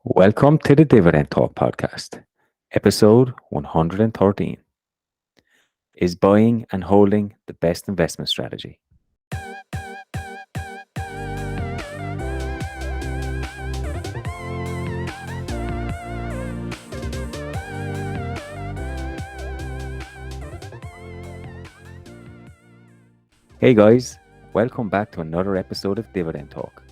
Welcome to the Dividend Talk podcast, episode 113. Is buying and holding the best investment strategy? Hey guys, welcome back to another episode of Dividend Talk.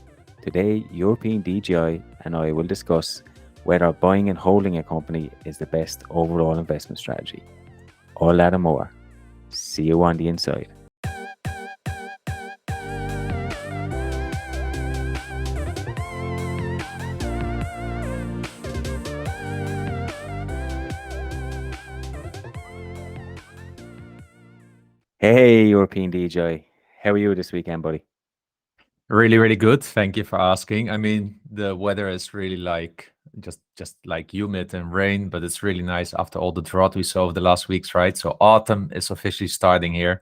Today, European DGI and I will discuss whether buying and holding a company is the best overall investment strategy. All that and more. See you on the inside. Hey, European DJI. How are you this weekend, buddy? Really, really good. Thank you for asking. I mean, the weather is really like just like humid and rain, but it's really nice after all the drought we saw over the last weeks, right? So autumn is officially starting here.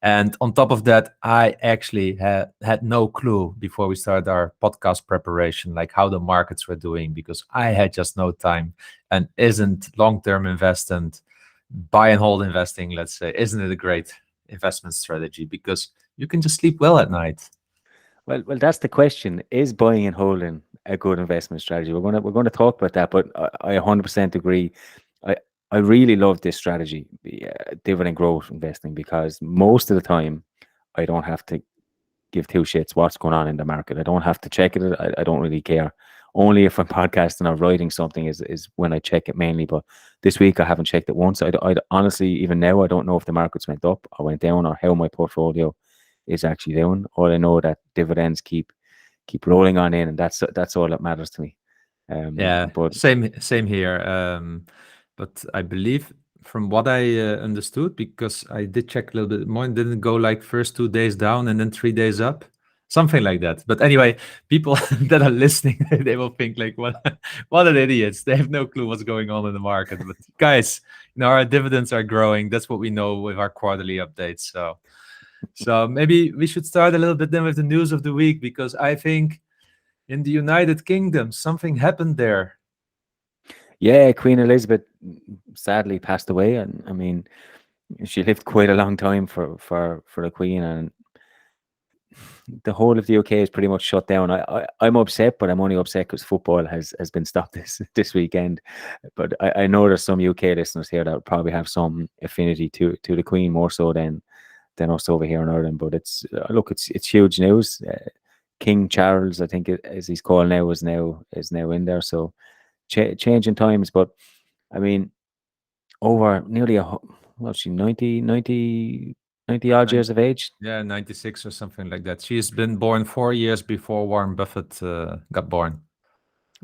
And on top of that, I actually had no clue before we started our podcast preparation, like how the markets were doing, because I had just no time. And isn't long-term investment, buy and hold investing, let's say, isn't it a great investment strategy? Because you can just sleep well at night. Well, that's the question. Is buying and holding a good investment strategy? We're gonna talk about that, but I 100% agree. I I really love this strategy, the dividend growth investing, because most of the time I don't have to give two shits what's going on in the market. I don't have to check it. I don't really care. Only if I'm podcasting or writing something is when I check it mainly. But this week I haven't checked it once. I honestly, even now, I don't know if the markets went up or went down or how my portfolio is actually doing. All I know that dividends keep rolling on in, and that's all that matters to me. Yeah, But same here. But I believe from what I understood, because I did check a little bit more, and didn't go like first 2 days down and then 3 days up, something like that. But anyway, people that are listening, they will think like, what, what are idiots? They have no clue what's going on in the market. But guys, our dividends are growing. That's what we know with our quarterly updates. So maybe we should start a little bit then with the news of the week, because I think in the United Kingdom, something happened there. yeah, Queen Elizabeth sadly passed away, and I mean, she lived quite a long time for the Queen, and the whole of the UK is pretty much shut down. I'm upset, but I'm only upset because football has been stopped this weekend. But I know there's some UK listeners here that probably have some affinity to the Queen more so than us over here in Ireland. But it's look, it's huge news. King Charles, I think as he's called now, is now in there. So changing times, but I mean, over nearly what's she 90 odd Nine- years of age. Yeah, 96 or something like that. She's been born 4 years before Warren Buffett got born.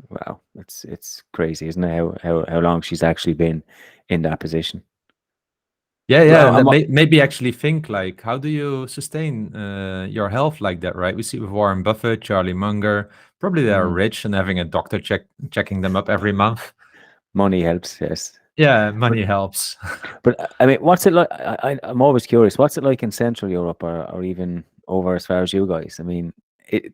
Wow, it's crazy, isn't it? How long she's actually been in that position. Yeah, yeah, Well, and I'm, that made me actually think like, how do you sustain your health like that, right? We see with Warren Buffett, Charlie Munger, probably they are mm, rich and having a doctor checking them up every month. money helps, yes. Yeah, But money helps. I mean, what's it like? I'm always curious. What's it like in Central Europe or even over as far as you guys? I mean,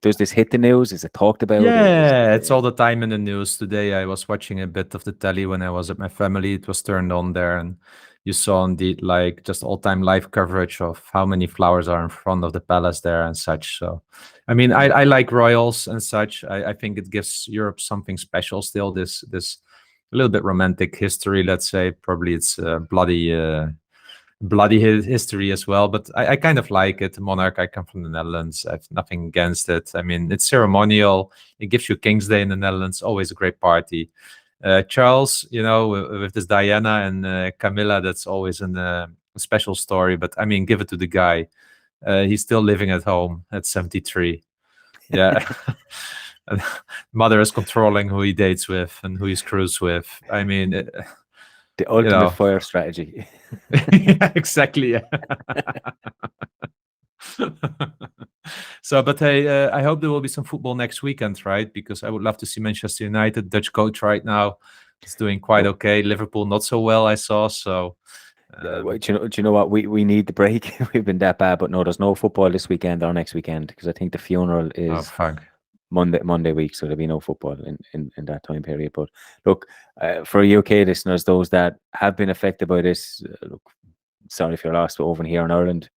does this hit the news? Is it talked about? Yeah, it's all the time in the news. Today I was watching a bit of the telly when I was at my family. It was turned on there, and you saw indeed like just all-time live coverage of how many flowers are in front of the palace there and such. So, I mean, I, Mm, I like royals and such. I think it gives Europe something special still. This a little bit romantic history, let's say. Probably it's bloody history as well, but I kind of like it. Monarch, I come from the Netherlands. I have nothing against it. I mean, it's ceremonial. It gives you King's Day in the Netherlands, always a great party. Charles, with this Diana and Camilla, that's always a special story. But I mean, give it to the guy. He's still living at home at 73. Yeah. And mother is controlling who he dates with and who he screws with. I mean, the you ultimate know, fire strategy. yeah, exactly. Yeah. So, but hey, I hope there will be some football next weekend, right? Because I would love to see Manchester United. Dutch coach right now is doing quite Oh, okay. Liverpool not so well, I saw. So, well, do you know what? We need the break. We've been that bad, but no, there's no football this weekend or next weekend because I think the funeral oh is fuck. Monday week, so there'll be no football in that time period. But look, for UK listeners, those that have been affected by this, look, sorry if you're lost. But over here in Ireland,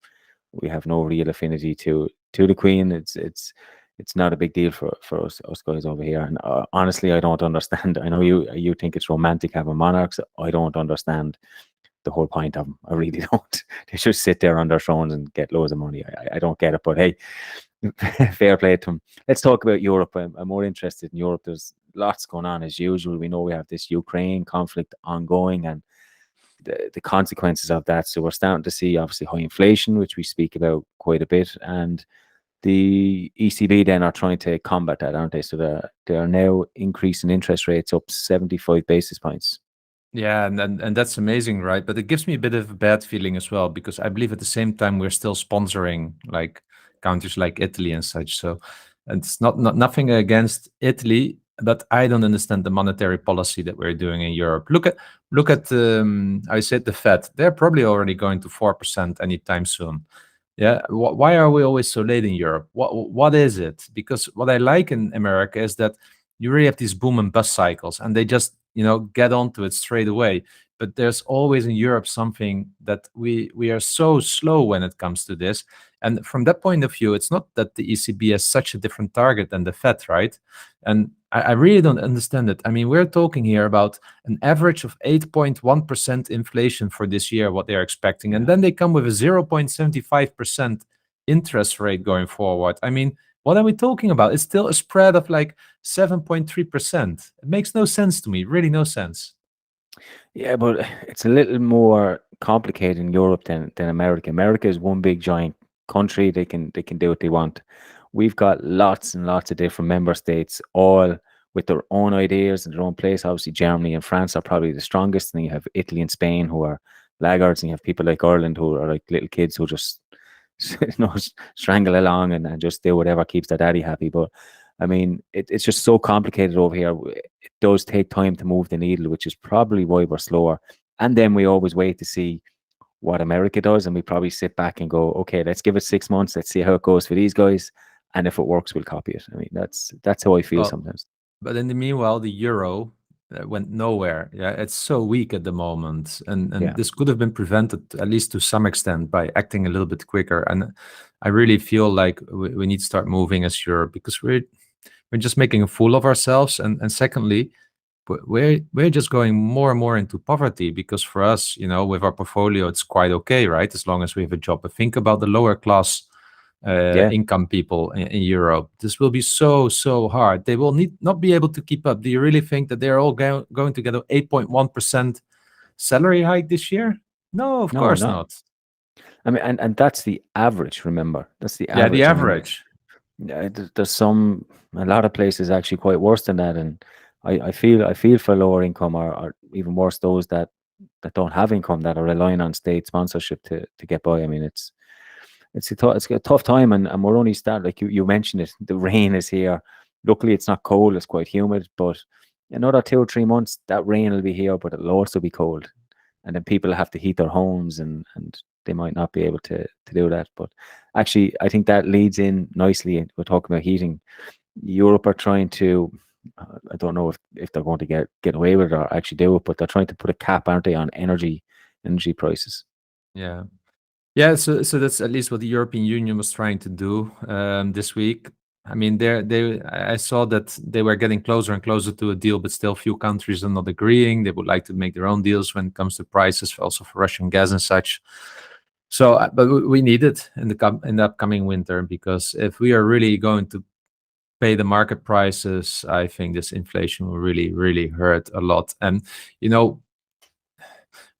we have no real affinity to the Queen. It's not a big deal for us guys over here. And honestly, I don't understand. I know you think it's romantic having monarchs. I don't understand the whole point of them. I really don't. They should sit there on their thrones and get loads of money. I don't get it. But hey, fair play to them. Let's talk about Europe. I'm more interested in Europe. There's lots going on as usual. We know we have this Ukraine conflict ongoing and the consequences of that. So we're starting to see obviously high inflation, which we speak about quite a bit, and the ECB then are trying to combat that, aren't they? So they are now increasing interest rates up 75 basis points. Yeah, and that's amazing, right? But it gives me a bit of a bad feeling as well, because I believe at the same time we're still sponsoring like countries like Italy and such. So, and it's not nothing against Italy, but I don't understand the monetary policy that we're doing in Europe. Look at I said the Fed. They're probably already going to 4% anytime soon. Yeah, why are we always so late in Europe? What is it? Because what I like in America is that you really have these boom and bust cycles, and they just get onto it straight away. But there's always in Europe something that we are so slow when it comes to this. And from that point of view, it's not that the ECB has such a different target than the Fed, right? And I really don't understand it. I mean, we're talking here about an average of 8.1% inflation for this year, what they're expecting. And then they come with a 0.75% interest rate going forward. I mean, what are we talking about? It's still a spread of like 7.3%. It makes no sense to me, really no sense. Yeah, but it's a little more complicated in Europe than America. America is one big giant country. They can do what they want. We've got lots and lots of different member states, all with their own ideas and their own place. Obviously, Germany and France are probably the strongest. And then you have Italy and Spain who are laggards, and you have people like Ireland who are like little kids who just strangle along and just do whatever keeps their daddy happy. But I mean, it's just so complicated over here. It does take time to move the needle, which is probably why we're slower. And then we always wait to see what America does, and we probably sit back and go, okay, let's give it 6 months. Let's see how it goes for these guys, and if it works, we'll copy it. I mean, that's how I feel Well, sometimes. but in the meanwhile, the euro went nowhere. Yeah, it's so weak at the moment, and Yeah, this could have been prevented at least to some extent by acting a little bit quicker. And I really feel like we need to start moving as Europe, because we're just making a fool of ourselves. And secondly, we're just going more and more into poverty, because for us, with our portfolio, it's quite okay, right? As long as we have a job. But think about the lower class yeah. income people in Europe. This will be so hard. They will not be able to keep up. Do you really think that they're all going to get an 8.1% salary hike this year? No, of No, course no. not. I mean, and that's the average. Remember, that's the Yeah, the average. I mean, average. there's a lot of places actually quite worse than that, and I feel for lower income, or even worse, those that don't have income, that are relying on state sponsorship to get by. I mean, it's a tough time, and we're only starting. Like you mentioned it, the rain is here. Luckily, it's not cold; it's quite humid. But another 2 or 3 months, that rain will be here, but it'll also be cold, and then people have to heat their homes, and they might not be able to do that. But actually, I think that leads in nicely. We're talking about heating. Europe are trying to. I don't know if they're going to get away with it or actually do it, but they're trying to put a cap, aren't they, on energy prices? Yeah. Yeah, so that's at least what the European Union was trying to do this week. I mean, I saw that they were getting closer and closer to a deal, but still few countries are not agreeing. They would like to make their own deals when it comes to prices, also for Russian gas and such. So, but we need it in the upcoming winter, because if we are really going to pay the market prices, I think this inflation will really hurt a lot. And you know,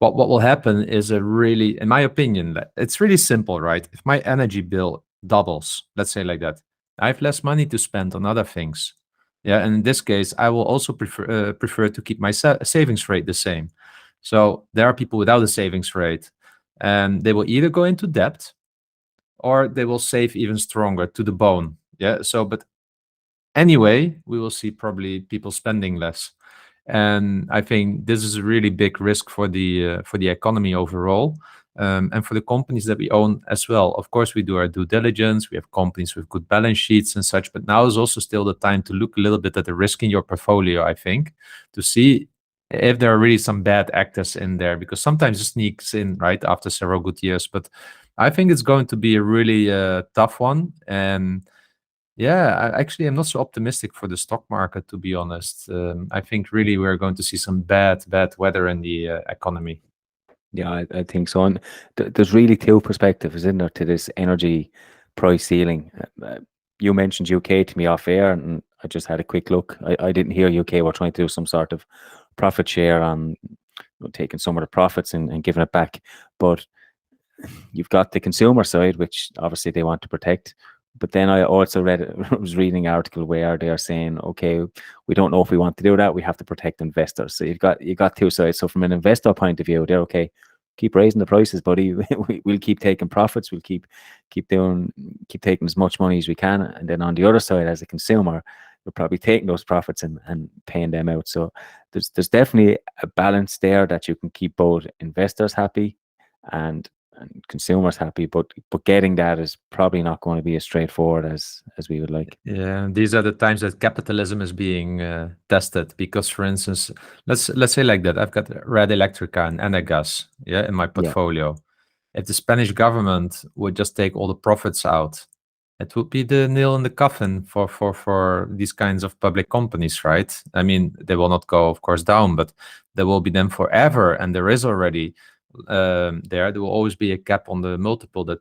what will happen is in my opinion, it's really simple, right? If my energy bill doubles, let's say like that, I have less money to spend on other things. Yeah, and in this case, I will also prefer to keep my savings rate the same. So there are people without a savings rate, and they will either go into debt or they will save even stronger to the bone. Yeah. So, but anyway, we will see probably people spending less. And I think this is a really big risk for the economy overall, and for the companies that we own as well. Of course, we do our due diligence. We have companies with good balance sheets and such, but now is also still the time to look a little bit at the risk in your portfolio, I think, to see if there are really some bad actors in there, because sometimes it sneaks in right after several good years. But I think it's going to be a really tough one. And yeah, actually, I'm not so optimistic for the stock market, to be honest. I think really we're going to see some bad weather in the economy. Yeah, I think so. And there's really two perspectives, isn't there, to this energy price ceiling. You mentioned UK to me off air, and I just had a quick look. I didn't hear UK were trying to do some sort of profit share on taking some of the profits and giving it back. But you've got the consumer side, which obviously they want to protect. But then I also was reading an article where they are saying, okay, we don't know if we want to do that. We have to protect investors. So you've got two sides. So from an investor point of view, they're okay. Keep raising the prices, buddy. We'll keep taking profits. We'll keep taking as much money as we can. And then on the other side, as a consumer, we're probably taking those profits and paying them out. So there's definitely a balance there that you can keep both investors happy and consumers happy, but getting that is probably not going to be as straightforward as we would like. Yeah, these are the times that capitalism is being tested. Because, for instance, let's say like that, I've got Red Electrica and Enagas, yeah, in my Yeah, portfolio. If the Spanish government would just take all the profits out, it would be the nail in the coffin for these kinds of public companies, right? I mean, they will not go, of course, down, but they will be them forever. And there is already there will always be a cap on the multiple that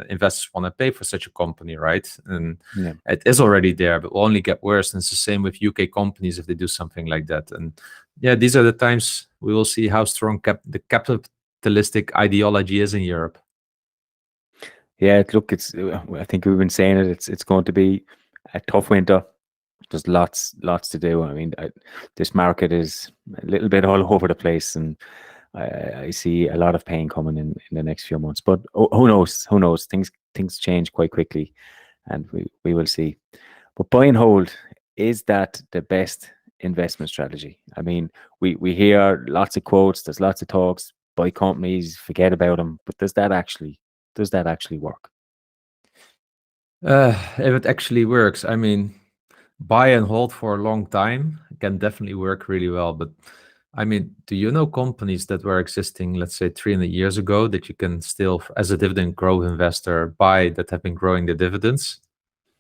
investors want to pay for such a company, right? And yeah. it is already there, but will only get worse. And it's the same with UK companies if they do something like that. And yeah, these are the times we will see how strong the capitalistic ideology is in Europe. Yeah, look, I think we've been saying it. It's going to be a tough winter. There's lots to do. I mean, this market is a little bit all over the place, and I see a lot of pain coming in the next few months. But who knows? Who knows? Things change quite quickly, and we will see. But buy and hold, is that the best investment strategy? I mean, we hear lots of quotes. There's lots of talks. Buy companies, forget about them. But does that actually work? If it actually works, I mean, buy and hold for a long time can definitely work really well. But I mean, do you know companies that were existing, let's say 300 years ago, that you can still, as a dividend growth investor, buy that have been growing the dividends?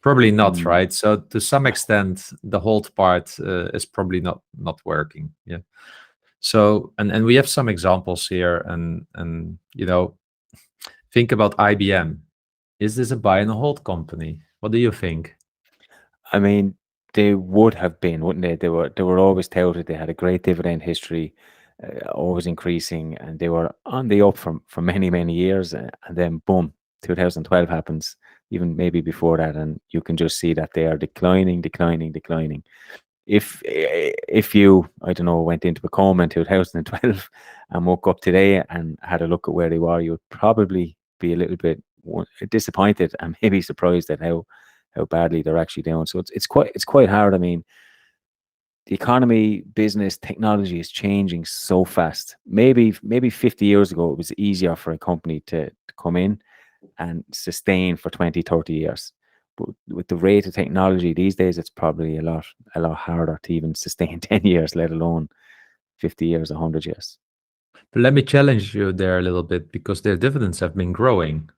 Probably not, Mm, right? So to some extent, the hold part is probably not working. Yeah. So and we have some examples here, and think about IBM. Is this a buy and hold company? What do you think? I mean, they would have been, wouldn't they? They were always touted. They had a great dividend history, always increasing, and they were on the up for many years. And then boom, 2012 happens, even maybe before that, and you can just see that they are declining. If you, I don't know, went into a coma in 2012 and woke up today and had a look at where they were, you would probably be a little bit disappointed and maybe surprised at how badly they're actually doing. So it's quite hard. I mean, the economy, business, technology is changing so fast. Maybe 50 years ago it was easier for a company to come in and sustain for 20, 30 years. But with the rate of technology these days, it's probably a lot harder to even sustain 10 years, let alone 50 years, 100 years. But let me challenge you there a little bit, because their dividends have been growing.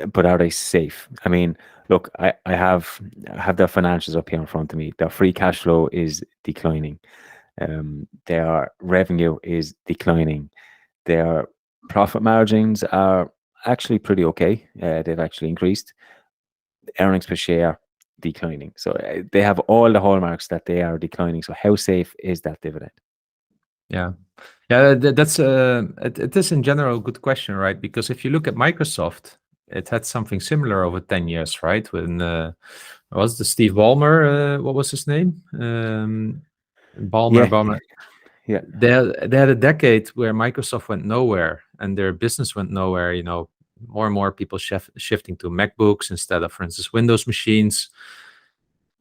But are they safe? I mean, look, I have their financials up here in front of me. Their free cash flow is declining. Their revenue is declining. Their profit margins are actually pretty okay. They've actually increased. Earnings per share declining. So they have all the hallmarks that they are declining. So how safe is that dividend? Yeah. That's it is in general a good question, right? Because if you look at Microsoft, it had something similar over 10 years, right? When was the Steve Ballmer, what was his name? Yeah, Ballmer. yeah, They had a decade where Microsoft went nowhere and their business went nowhere. More and more people shifting to MacBooks instead of, for instance, Windows machines.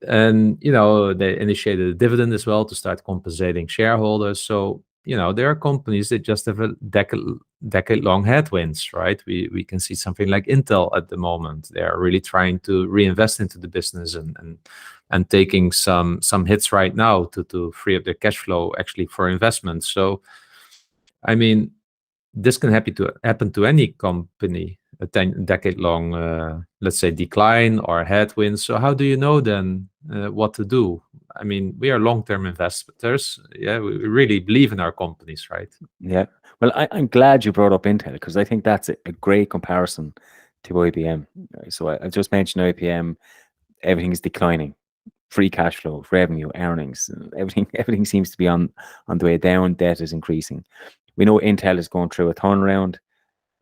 And they initiated a dividend as well to start compensating shareholders. So there are companies that just have a decade long headwinds, right? We can see something like Intel at the moment. They are really trying to reinvest into the business and taking some hits right now to free up their cash flow actually for investment. So I mean, this can happen to any company, a decade long, let's say, decline or headwinds. So how do you know then what to do? I mean, we are long-term investors. Yeah, we really believe in our companies, right? Yeah. Well, I'm glad you brought up Intel, because I think that's a great comparison to IBM. So I just mentioned IBM, everything's declining. Free cash flow, revenue, earnings, everything seems to be on the way down. Debt is increasing. We know Intel is going through a turnaround.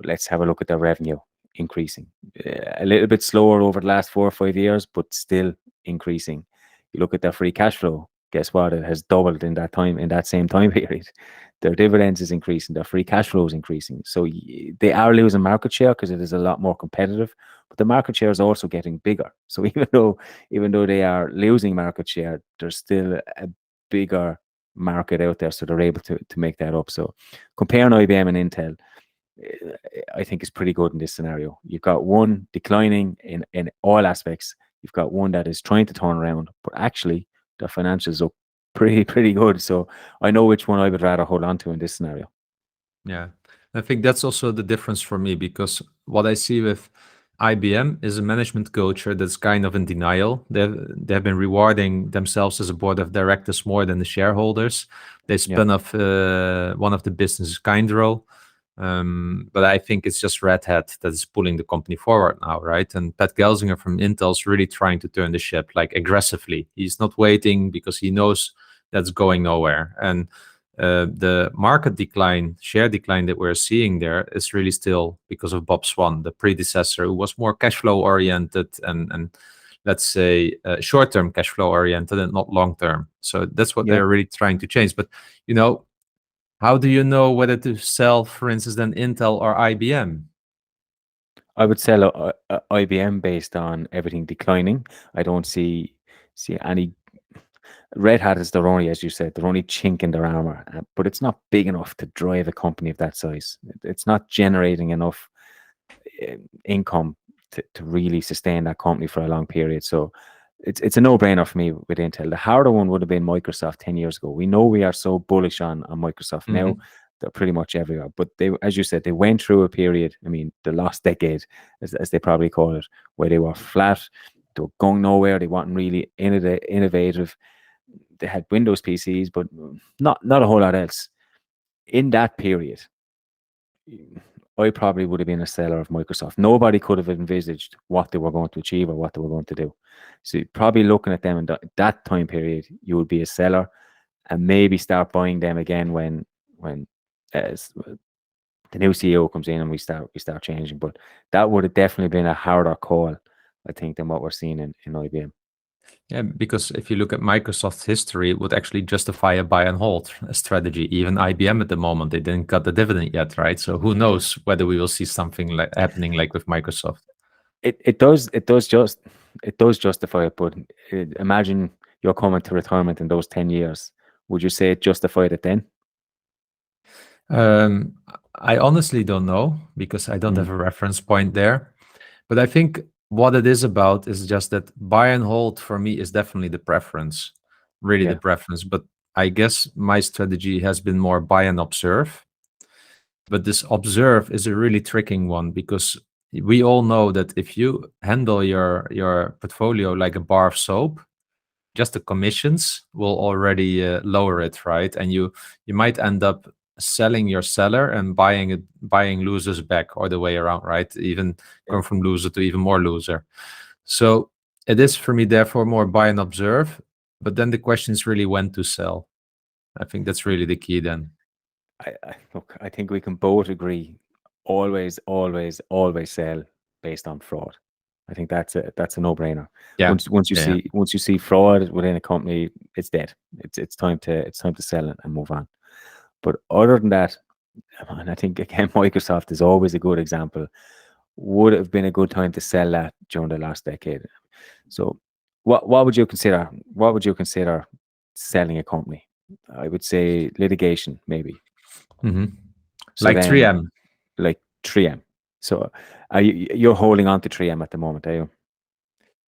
Let's have a look at their revenue increasing. A little bit slower over the last 4 or 5 years, but still increasing. You look at their free cash flow, guess what? It has doubled in that same time period. Their dividends is increasing, their free cash flow is increasing. So they are losing market share because it is a lot more competitive, but the market share is also getting bigger. So even though they are losing market share, there's still a bigger market out there, so they're able to make that up. So comparing IBM and Intel, I think is pretty good in this scenario. You've got one declining in all aspects. You've got one that is trying to turn around, but actually the financials look pretty good. So I know which one I would rather hold on to in this scenario. Yeah. I think that's also the difference for me, because what I see with IBM is a management culture that's kind of in denial. They've been rewarding themselves as a board of directors more than the shareholders. They Yeah, spun off one of the businesses, Kyndryl. But I think it's just Red Hat that is pulling the company forward now, right? And Pat Gelsinger from Intel is really trying to turn the ship, like, aggressively. He's not waiting because he knows that's going nowhere. And the market decline, share decline that we're seeing there is really still because of Bob Swan, the predecessor, who was more cash flow oriented and let's say short-term cash flow oriented and not long-term. So that's what yeah. they're really trying to change. But how do you know whether to sell, for instance, then Intel or IBM? I would sell IBM based on everything declining. I don't see any. Red Hat is their only, as you said, their only chink in their armor, but it's not big enough to drive a company of that size. It's not generating enough income to really sustain that company for a long period. So it's a no-brainer for me with Intel. The harder one would have been Microsoft 10 years ago. We know we are so bullish on Microsoft now. They're pretty much everywhere. But they, as you said, they went through a period, I mean, the last decade, as they probably call it, where they were flat, they were going nowhere, they weren't really innovative. They had Windows PCs, but not a whole lot else. In that period, I probably would have been a seller of Microsoft. Nobody could have envisaged what they were going to achieve or what they were going to do. So probably looking at them in that time period, you would be a seller, and maybe start buying them again when the new CEO comes in and we start changing. But that would have definitely been a harder call, I think, than what we're seeing in IBM. Yeah, because if you look at Microsoft's history, it would actually justify a buy and hold strategy. Even IBM at the moment, they didn't cut the dividend yet, right? So who knows whether we will see something like happening like with Microsoft. It does justify it, but imagine you're coming to retirement in those 10 years. Would you say it justified it then? I honestly don't know, because I don't have a reference point there. But I think what it is about is just that buy and hold for me is definitely the preference, really the Yeah. preference. But I guess my strategy has been more buy and observe. But this observe is a really tricking one, because we all know that if you handle your portfolio like a bar of soap, just the commissions will already lower it, right? And you might end up selling your seller and buying losers back, or the way around, right? Even going from loser to even more loser. So it is for me therefore more buy and observe. But then the question is really when to sell. I think that's really the key then. Look, I think we can both agree, always sell based on fraud. I think that's a no-brainer. Yeah. Once you see fraud within a company, it's dead. It's time to sell it and move on. But other than that, and I think again Microsoft is always a good example. Would have been a good time to sell that during the last decade. So what would you consider? What would you consider selling a company? I would say litigation, maybe. Hmm. So Like then, 3M. like 3M. So you're holding on to 3M at the moment, are you?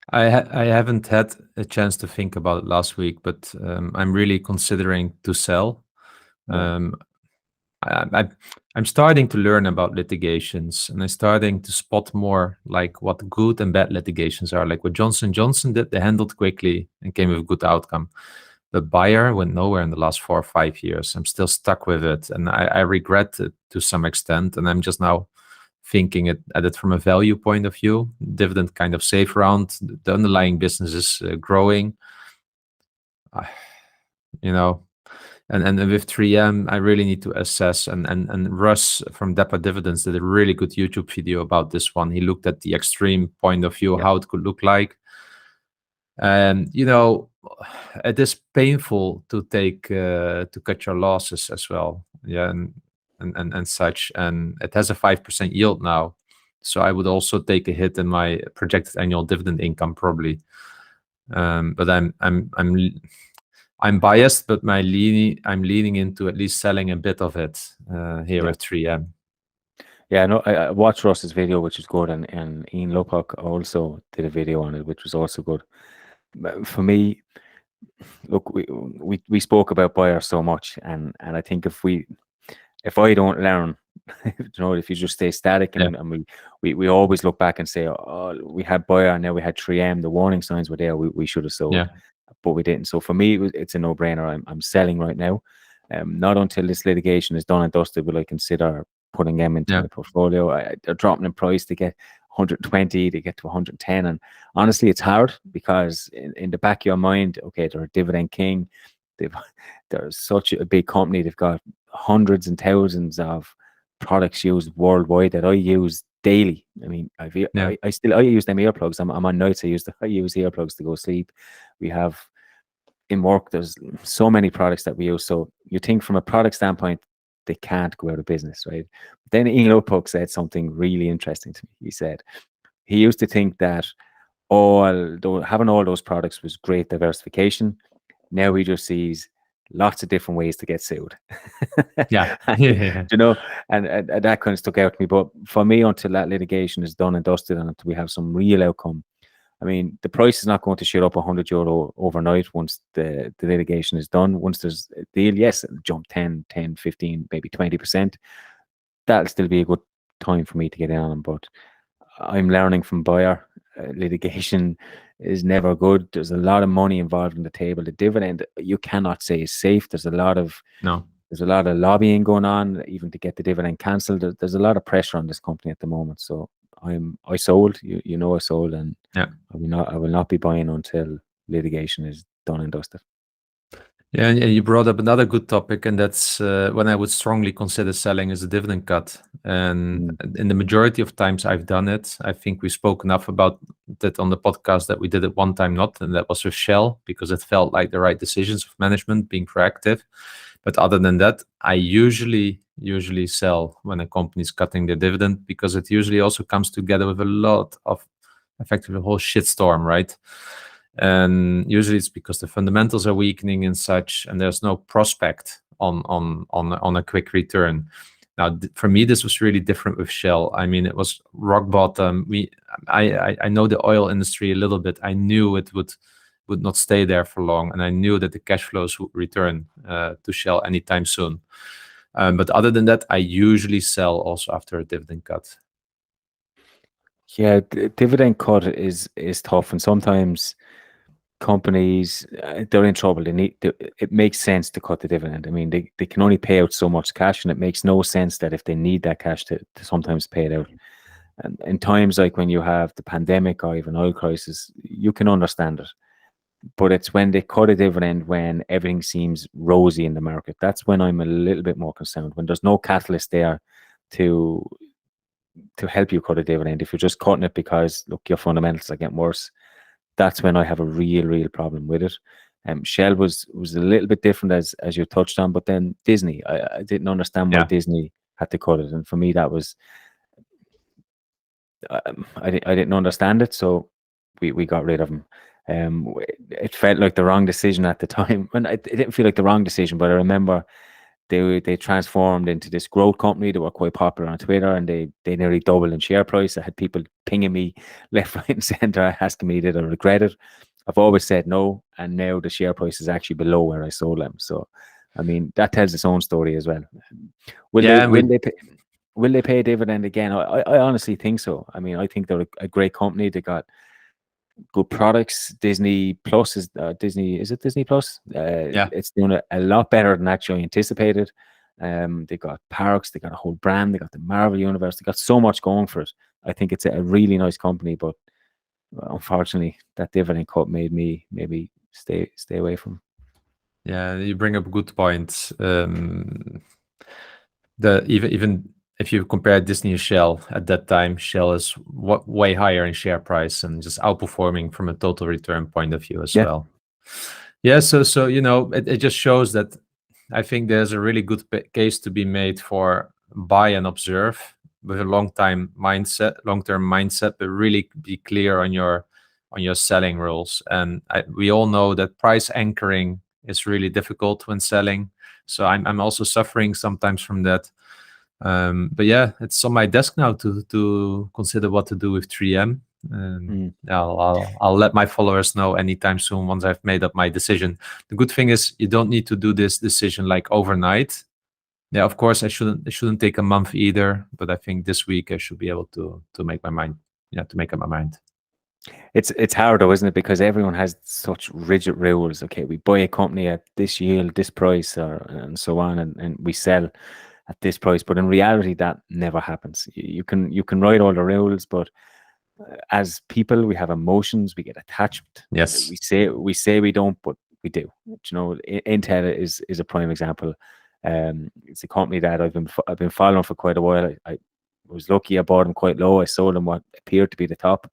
I haven't had a chance to think about it last week, but I'm really considering to sell. Yeah, Um, I I'm starting to learn about litigations, and I'm starting to spot more like what good and bad litigations are. Like what Johnson did, they handled quickly and came with a good outcome. The buyer went nowhere in the last 4 or 5 years. I'm still stuck with it, and I regret it to some extent. And I'm just now thinking at it from a value point of view. Dividend kind of safe round. The underlying business is growing. Uh, you know, and with 3M, I really need to assess. And Russ from Depot Dividends did a really good YouTube video about this one. He looked at the extreme point of view, yeah, how it could look like. And it is painful to take to cut your losses as well. Yeah, and such. And it has a 5% yield now. So I would also take a hit in my projected annual dividend income probably. But I'm biased, but I'm leaning into at least selling a bit of it here yeah. with 3M. Yeah, no, I watched Russ's video, which is good, and Ian Lupok also did a video on it, which was also good. But for me, look, we spoke about buyers so much, and I think if I don't learn, if you just stay static, Yeah, and we always look back and say, oh, we had buyer, and now we had 3M, the warning signs were there, we should have sold, yeah, but we didn't. So for me, it's a no brainer. I'm selling right now. Not until this litigation is done and dusted will I consider putting them into yeah, my portfolio. They're dropping in price to get 120, to get to 110. And honestly, it's hard because in the back of your mind, okay, they're a dividend king. They've, they're such a big company. They've got hundreds and thousands of products used worldwide that I use daily. I mean, yeah, I use them earplugs. I'm on nights. I use earplugs to go sleep. We have in work, there's so many products that we use. So you think from a product standpoint, they can't go out of business, right? But then Ian Lopuk said something really interesting to me. He said he used to think that having all those products was great diversification. Now he just sees lots of different ways to get sued. yeah, And, yeah, you know, and that kind of stuck out to me. But for me, until that litigation is done and dusted, and until we have some real outcome, I mean, the price is not going to shoot up €100 overnight once the litigation is done. Once there's a deal, yes, it'll jump 10, 15, maybe 20%. That'll still be a good time for me to get in on them. But I'm learning from buyer. Litigation is never good. There's a lot of money involved in the table. The dividend, you cannot say is safe. no, There's a lot of lobbying going on, even to get the dividend cancelled. There's a lot of pressure on this company at the moment. So I sold. I sold, and yeah. I will not be buying until litigation is done and dusted. Yeah, and you brought up another good topic, and that's when I would strongly consider selling is a dividend cut. And Mm, in the majority of times I've done it. I think we spoke enough about that on the podcast that we did it one time not, and that was with Shell because it felt like the right decisions of management being proactive. But other than that, I usually sell when a company is cutting their dividend because it usually also comes together with a lot of effectively a whole shitstorm, right? And usually it's because the fundamentals are weakening and such, and there's no prospect on a quick return. Now, for me, this was really different with Shell. I mean, it was rock bottom. I know the oil industry a little bit. I knew it would not stay there for long, and I knew that the cash flows would return to Shell anytime soon. But other than that, I usually sell also after a dividend cut. yeah, dividend cut is tough, and sometimes companies they're in trouble. It makes sense to cut the dividend. I mean, they can only pay out so much cash, and it makes no sense that if they need that cash to sometimes pay it out. And in times like when you have the pandemic or even oil crisis, you can understand it. But it's when they cut a dividend when everything seems rosy in the market. That's when I'm a little bit more concerned. When there's no catalyst there to help you cut a dividend. If you're just cutting it because look, your fundamentals are getting worse, that's when I have a real problem with it. Shell was a little bit different as you touched on, but then Disney, I didn't understand why Yeah. Disney had to cut it, and for me that was I didn't understand it, so we got rid of them. It felt like the wrong decision at the time. And it didn't feel like the wrong decision, but I remember they transformed into this growth company. They were quite popular on Twitter, and they nearly doubled in share price. I had people pinging me left, right, and center, asking me did I regret it. I've always said no, and now the share price is actually below where I sold them. So, I mean, that tells its own story as well. Will Yeah, they and will they pay, will they pay a dividend again? I honestly think so. I mean, I think they're a great company. They got good products. Disney Plus is Disney. Is it Disney Plus? yeah. It's doing a lot better than actually anticipated. They got parks. They got a whole brand. They got the Marvel universe. They got so much going for it. I think it's a really nice company, but unfortunately, that dividend cut made me maybe stay away from. Yeah, you bring up a good point. Even if you compare Disney and Shell at that time, Shell is way higher in share price and just outperforming from a total return point of view as Yeah. well. Yeah, so it just shows that I think there's a really good case to be made for buy and observe with a long-term mindset, but really be clear on your selling rules. And we all know that price anchoring is really difficult when selling. So I'm also suffering sometimes from that. But yeah, it's on my desk now to consider what to do with 3M. I'll let my followers know anytime soon once I've made up my decision. The good thing is you don't need to do this decision like overnight. Yeah, of course it shouldn't take a month either, but I think this week I should be able to make my mind. Yeah, to make up my mind. It's hard though, isn't it? Because everyone has such rigid rules. Okay, we buy a company at this yield, this price, and so on, and we sell at this price. But in reality, that never happens. You can write all the rules, but as people, we have emotions. We get attached. Yes. We say we don't, but we do. You know, Intel is a prime example. It's a company that I've been following for quite a while. I was lucky. I bought them quite low. I sold them what appeared to be the top,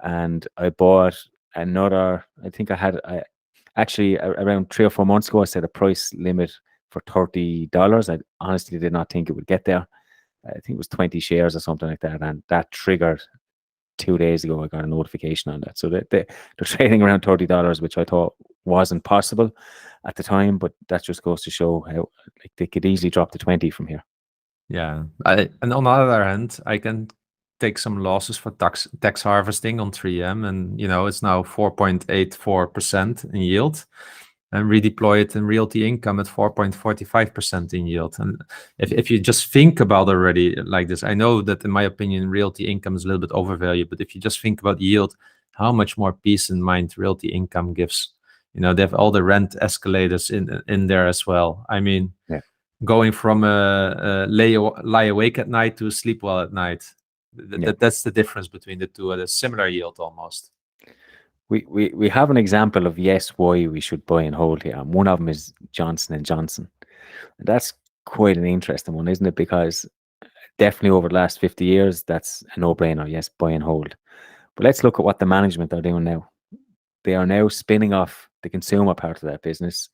and I bought another. I think I actually around 3 or 4 months ago. I set a price limit for $30. I honestly did not think it would get there. I think it was 20 shares or something like that, and that triggered 2 days ago. I got a notification on that, so they're trading around $30, which I thought wasn't possible at the time, but that just goes to show how like they could easily drop to 20 from here. Yeah, and on the other hand, I can take some losses for tax harvesting on 3M, and it's now 4.84% in yield, and redeploy it in realty income at 4.45% in yield. And if you just think about already like this, I know that in my opinion, realty income is a little bit overvalued, but if you just think about yield, how much more peace in mind realty income gives. They have all the rent escalators in there as well. I mean, yeah. Going from lie awake at night to sleep well at night. That's the difference between the two at a similar yield almost. We have an example of why we should buy and hold here, and one of them is Johnson and Johnson. And that's quite an interesting one, isn't it? Because definitely over the last 50 years, that's a no-brainer. Yes, buy and hold. But let's look at what the management are doing now. They are now spinning off the consumer part of that business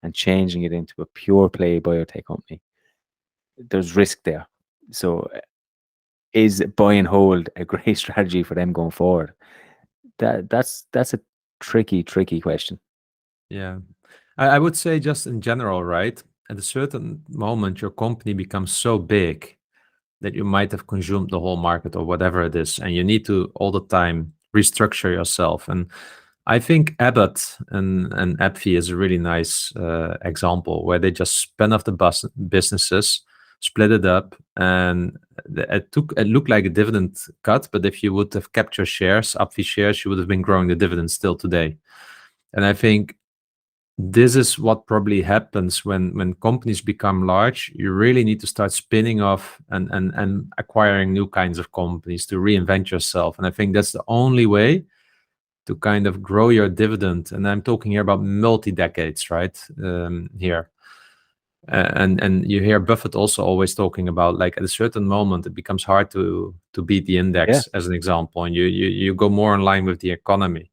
and changing it into a pure play biotech company. There's risk there. So is buy and hold a great strategy for them going forward? That's a tricky question. Yeah, I would say just in general, right? At a certain moment, your company becomes so big that you might have consumed the whole market or whatever it is, and you need to all the time restructure yourself. And I think Abbott and AbbVie is a really nice example where they just spin off the businesses, split it up, and it looked like a dividend cut. But if you would have kept your shares, AbbVie shares, you would have been growing the dividend still today. And I think this is what probably happens when companies become large. You really need to start spinning off and acquiring new kinds of companies to reinvent yourself. And I think that's the only way to kind of grow your dividend. And I'm talking here about multi-decades, right? Here. And you hear Buffett also always talking about, like, at a certain moment it becomes hard to beat the index, as an example, and you go more in line with the economy.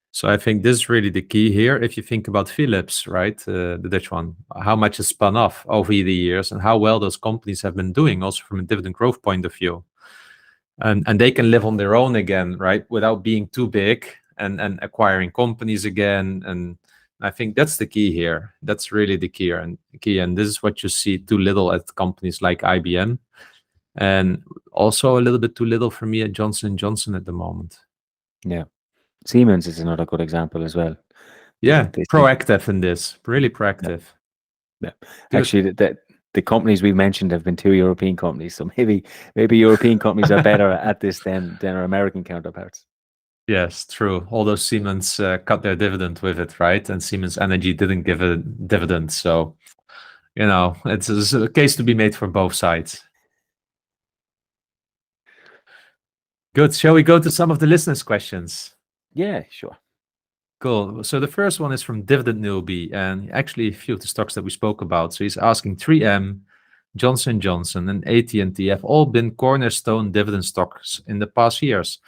So I think this is really the key here. If you think about Philips, right, the Dutch one, how much is spun off over the years and how well those companies have been doing, also from a dividend growth point of view. And they can live on their own again, right, without being too big. and acquiring companies again. And I think that's the key here. That's really the key. And this is what you see too little at companies like IBM, and also a little bit too little for me at Johnson & Johnson at the moment. Yeah. Siemens is another good example as well. Yeah, They seem, proactive in this, really proactive. yeah. Good. Actually, the companies we mentioned have been two European companies, so maybe European companies are better at this than our American counterparts. Yes, true. Although Siemens cut their dividend with it, right? And Siemens Energy didn't give a dividend. So, it's a case to be made for both sides. Good. Shall we go to some of the listeners' questions? Yeah, sure. Cool. So the first one is from Dividend Newbie, and actually a few of the stocks that we spoke about. So he's asking 3M, Johnson & Johnson, and AT&T have all been cornerstone dividend stocks in the past years,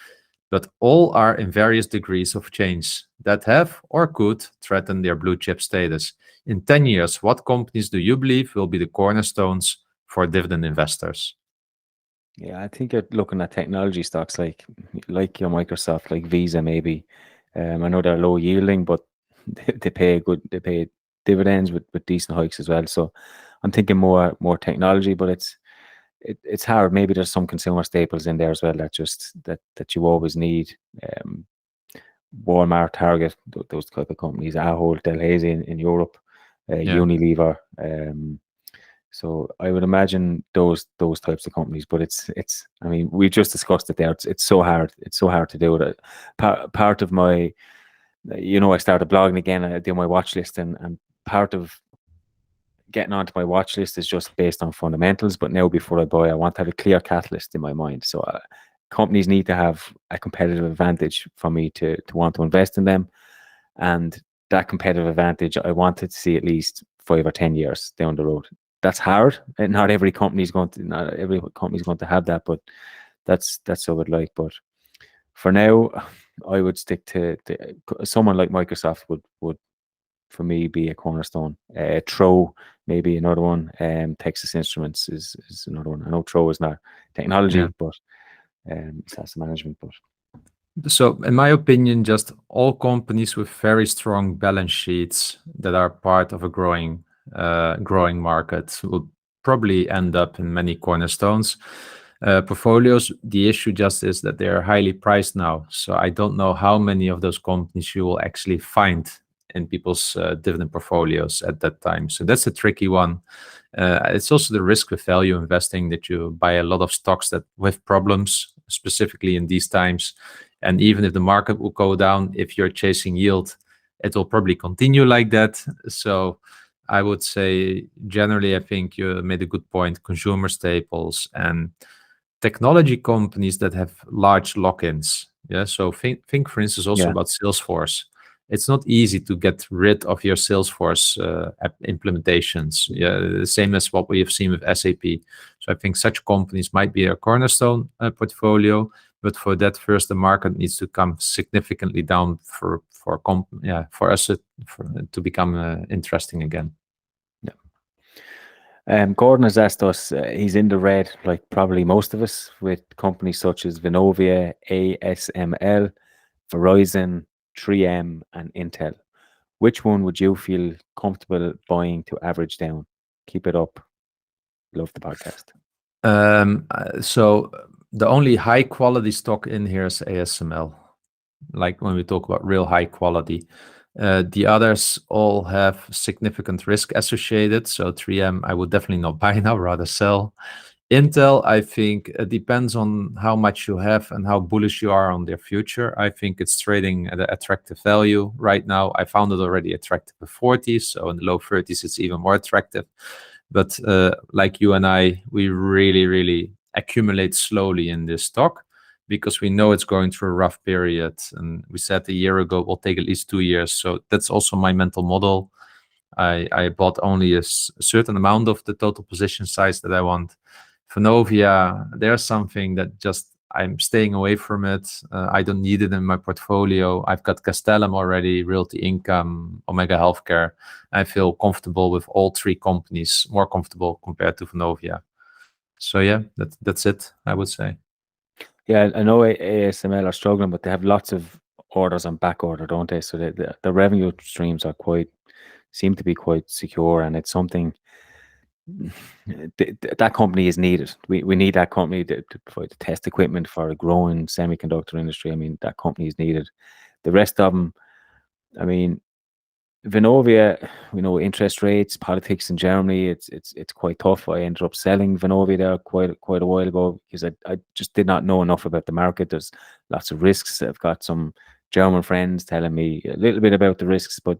but all are in various degrees of change that have or could threaten their blue chip status. In 10 years, what companies do you believe will be the cornerstones for dividend investors? Yeah, I think you're looking at technology stocks like your Microsoft, like Visa, maybe. I know they're low yielding, but they pay dividends with decent hikes as well. So I'm thinking more technology, but it's hard. Maybe there's some consumer staples in there as well that you always need. Walmart, Target, those type of companies, Ahold, Delhaize in Europe, Unilever. So I would imagine those types of companies, but it's. I mean, we just discussed it there. It's so hard. It's so hard to do it. Part of my, I started blogging again. I do my watch list, and part of getting onto my watch list is just based on fundamentals. But now, before I buy, I want to have a clear catalyst in my mind. So companies need to have a competitive advantage for me to want to invest in them, and that competitive advantage I wanted to see at least 5 or 10 years down the road. That's hard, and not every company is going to have that, but that's what I would like. But for now, I would stick to someone like Microsoft would for me be a cornerstone. Tro, maybe another one. Texas Instruments is another one. I know Tro is not technology, but it's asset management. But so, in my opinion, just all companies with very strong balance sheets that are part of a growing market will probably end up in many cornerstones portfolios. The issue just is that they are highly priced now. So I don't know how many of those companies you will actually find in people's dividend portfolios at that time. So that's a tricky one. It's also the risk with value investing, that you buy a lot of stocks that with problems, specifically in these times. And even if the market will go down, if you're chasing yield, it will probably continue like that. So I would say, generally, I think you made a good point. Consumer staples and technology companies that have large lock-ins. Yeah. So think for instance, also about Salesforce. It's not easy to get rid of your Salesforce implementations. Yeah, the same as what we have seen with SAP. So I think such companies might be a cornerstone portfolio, but for that, first the market needs to come significantly down for us to become interesting again. Gordon has asked us, he's in the red, like probably most of us, with companies such as Vonovia, ASML, Verizon, 3M, and Intel. Which one would you feel comfortable buying to average down? Keep it up. Love the podcast. So the only high quality stock in here is ASML. Like when we talk about real high quality. The others all have significant risk associated. So 3M, I would definitely not buy now, rather sell. Intel, I think it depends on how much you have and how bullish you are on their future. I think it's trading at an attractive value right now. I found it already attractive at 40s, so in the low 30s, it's even more attractive. But like you and I, we really, really accumulate slowly in this stock because we know it's going through a rough period. And we said a year ago, it will take at least 2 years. So that's also my mental model. I bought only a certain amount of the total position size that I want. Vonovia, there's something that just I'm staying away from it. I don't need it in my portfolio. I've got Castellum already, Realty Income, Omega Healthcare. I feel comfortable with all three companies, more comfortable compared to Vonovia. So yeah, that's it, I would say. Yeah, I know ASML are struggling, but they have lots of orders on back order, don't they? So the revenue streams seem to be quite secure, and it's something that company is needed. We need that company to provide the test equipment for a growing semiconductor industry. I mean, that company is needed. The rest of them, I mean, Vonovia, interest rates, politics in Germany, it's quite tough. I ended up selling Vonovia there quite a while ago because I just did not know enough about the market. There's lots of risks. I've got some German friends telling me a little bit about the risks, but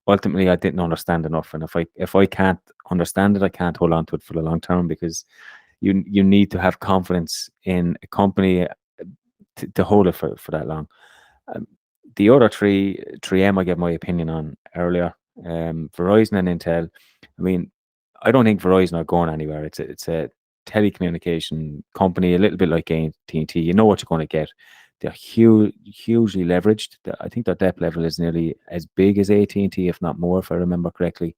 ultimately I didn't understand enough. And if I can't understand it, I can't hold on to it for the long term, because you need to have confidence in a company to hold it for that long. The other 3M, I gave my opinion on earlier. Verizon and Intel. I mean, I don't think Verizon are going anywhere. It's a telecommunication company, a little bit like AT&T. You know what you're going to get. They're hugely leveraged. I think their debt level is nearly as big as AT&T, if not more, if I remember correctly.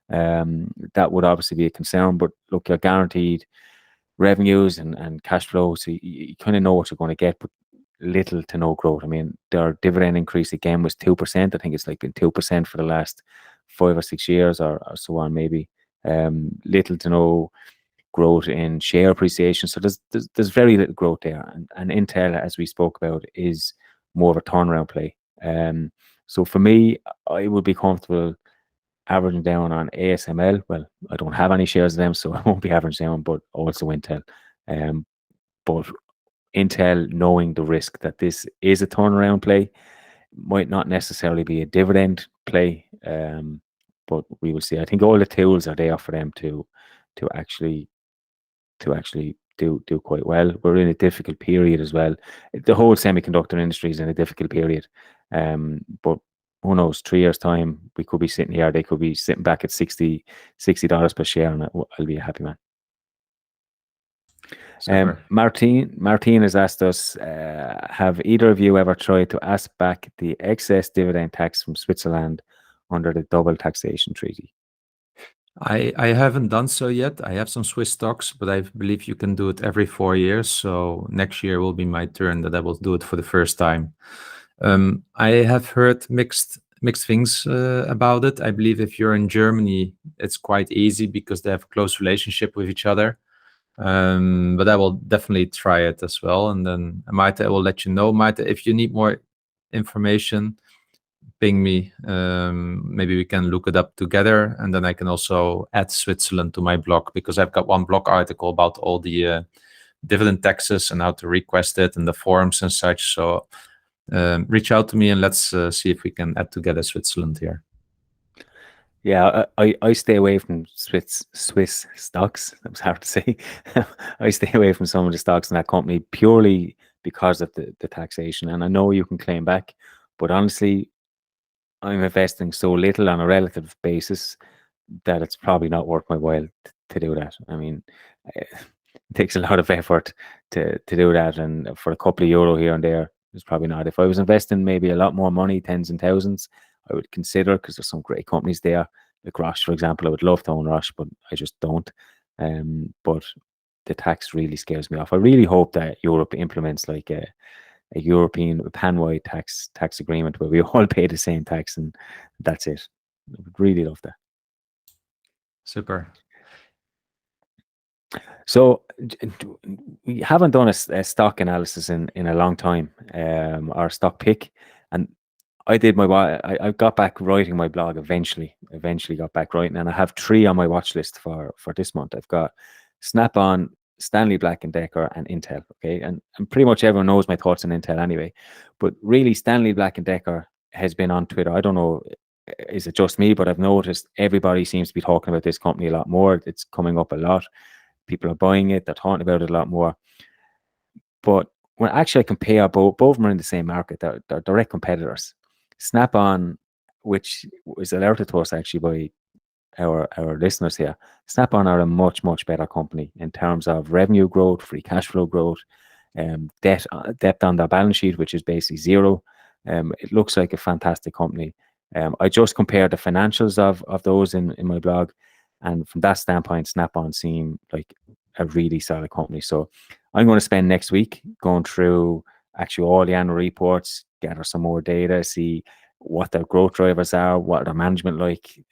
That would obviously be a concern, but look, you're guaranteed revenues and cash flow, so you kind of know what you're going to get, but little to no growth. I mean, their dividend increase again was 2%. I think it's like been 2% for the last 5 or 6 years, or so on, maybe. Little to no growth in share appreciation. So there's very little growth there. And Intel, as we spoke about, is more of a turnaround play. So for me, I would be comfortable averaging down on ASML. Well, I don't have any shares of them, so I won't be averaging down, but also Intel. But Intel, knowing the risk that this is a turnaround play, might not necessarily be a dividend play, but we will see. I think all the tools are there for them to actually do quite well. We're in a difficult period as well. The whole semiconductor industry is in a difficult period, but who knows? 3 years time, we could be sitting here. They could be sitting back at $60 per share, and I'll be a happy man. Martin has asked us, have either of you ever tried to ask back the excess dividend tax from Switzerland under the double taxation treaty? I haven't done so yet. I have some Swiss stocks, but I believe you can do it every 4 years. So next year will be my turn that I will do it for the first time. I have heard mixed things about it. I believe if you're in Germany, it's quite easy because they have a close relationship with each other. But I will definitely try it as well. And then Maite, I will let you know. Maite, if you need more information, ping me. Maybe we can look it up together, and then I can also add Switzerland to my blog, because I've got one blog article about all the dividend taxes and how to request it and the forms and such. So reach out to me and let's see if we can add together Switzerland here. Yeah, I stay away from Swiss stocks. That was hard to say. I stay away from some of the stocks in that company purely because of the taxation. And I know you can claim back, but honestly, I'm investing so little on a relative basis that it's probably not worth my while to do that. I mean, it takes a lot of effort to do that, and for a couple of euro here and there, it's probably not. If I was investing maybe a lot more money, tens and thousands, I would consider, because there's some great companies there, like Roche, for example. I would love to own Roche, but I just don't. But the tax really scares me off. I really hope that Europe implements like a European pan-wide tax agreement where we all pay the same tax, and that's it. I would really love that. Super. So we haven't done a stock analysis in a long time, or stock pick, and I got back writing my blog eventually got back writing, and I have 3 on my watch list for this month. I've got Snap-on, Stanley Black & Decker, and Intel. Okay, and pretty much everyone knows my thoughts on Intel anyway, but really Stanley Black & Decker has been on Twitter. I don't know, is it just me, but I've noticed everybody seems to be talking about this company a lot more. It's coming up a lot. People are buying it. They're talking about it a lot more. But when actually I compare both of them are in the same market. They're direct competitors. Snap-on, which was alerted to us actually by our listeners here, Snap-on are a much better company in terms of revenue growth, free cash flow growth, debt on their balance sheet, which is basically zero. It looks like a fantastic company. I just compared the financials of those in my blog, and from that standpoint, Snap-on seem like a really solid company. So I'm going to spend next week going through actually all the annual reports, gather some more data, see what their growth drivers are, what their management like.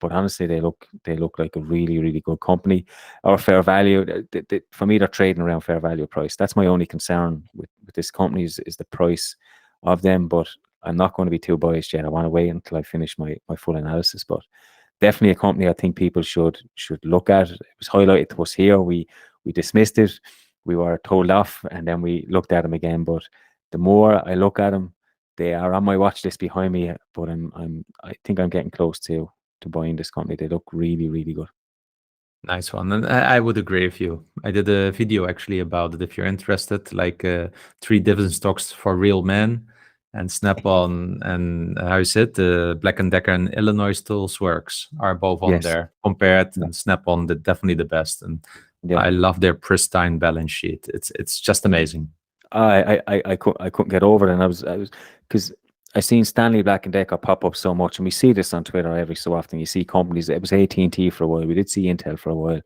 But honestly, they look like a really, really good company. Or fair value, for me, they're trading around fair value price. That's my only concern with this company is the price of them. But I'm not going to be too biased yet. I want to wait until I finish my full analysis. But definitely a company I think people should look at. It was highlighted to us here. We dismissed it. We were told off, and then we looked at them again. But the more I look at them, they are on my watch list behind me. But I think I'm getting close to buying this company. They look really, really good. Nice one. And I would agree with you. I did a video actually about it if you're interested, like 3 dividend stocks for real men, and Snap-on and how is it? Black and Decker and Illinois Tools Works are both on Yes. there compared, Yeah. and Snap-on did definitely the best. And Yeah. I love their pristine balance sheet. It's just amazing. I couldn't get over it, and I was because I seen Stanley Black and Decker pop up so much, and we see this on Twitter every so often. You see companies. It was AT&T for a while. We did see Intel for a while.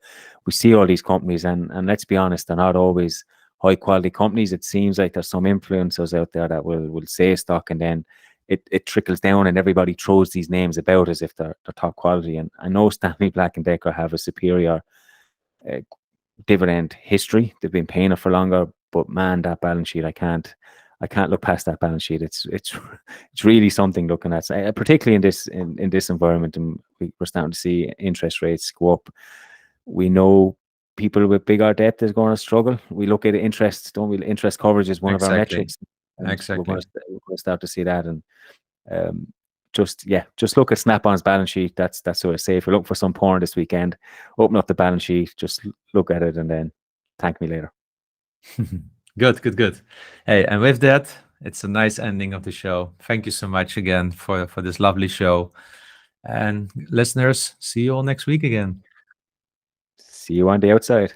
We see all these companies, and let's be honest, they're not always high quality companies. It seems like there's some influencers out there that will say stock, and then it trickles down, and everybody throws these names about as if they're top quality. And I know Stanley Black and Decker have a superior uh, dividend history. They've been paying it for longer, but man, that balance sheet, I can't look past that balance sheet. It's really something looking at, particularly in this environment. And we're starting to see interest rates go up. We know people with bigger debt is going to struggle. We look at interest, don't we? Interest coverage is one of our Exactly. metrics, and Exactly. we're going to start to see that. And just look at Snap-on's balance sheet. That's what I say. If you're looking for some porn this weekend, open up the balance sheet, just look at it, and then thank me later. Good. Hey, and with that, it's a nice ending of the show. Thank you so much again for this lovely show. And listeners, see you all next week again. See you on the outside.